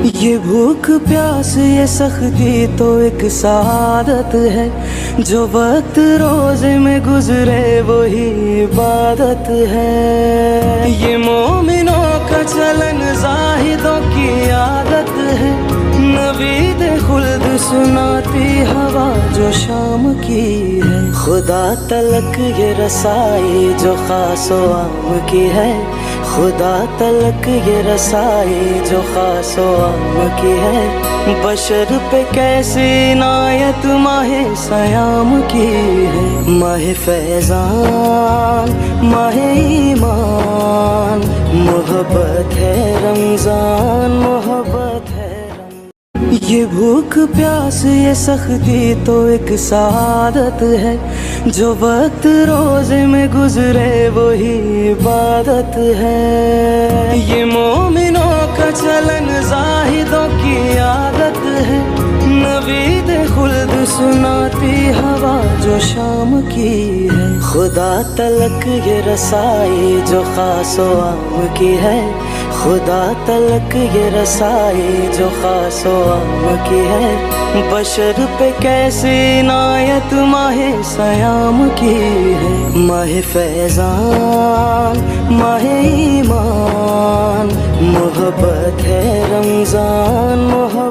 یہ بھوک پیاس یہ سختی تو ایک سعادت ہے، جو وقت روزے میں گزرے وہی عبادت ہے۔ یہ مومنوں کا چلن زاہدوں کی عادت ہے، نوید خلد سناتی ہوا جو شام کی ہے۔ خدا تلک یہ رسائی جو خاص و عام کی ہے، خدا تلک یہ رسائی جو خاص و عام کی ہے۔ بشر پہ کیسی عنایت ماہ سیام کی ہے۔ ماہ فیضان، ماہ ایمان، محبت ہے رمضان، محبت ہے رمضان۔ یہ بھوک پیاس یہ سختی تو ایک سعادت ہے، جو وقت روزے میں گزرے وہی عبادت ہے۔ یہ مومنوں کا چلن زاہدوں کی عادت ہے، نوید خلد سناتی ہوا جو شام کی ہے۔ خدا تلک یہ رسائی جو خاص و عام کی ہے، خدا تلک یہ رسائی جو خاص و عام کی ہے۔ بشر پہ کیسی عنایت ماہ سیام کی ہے۔ ماہ فیضان، ماہ ایمان، محبت ہے رمضان، محبت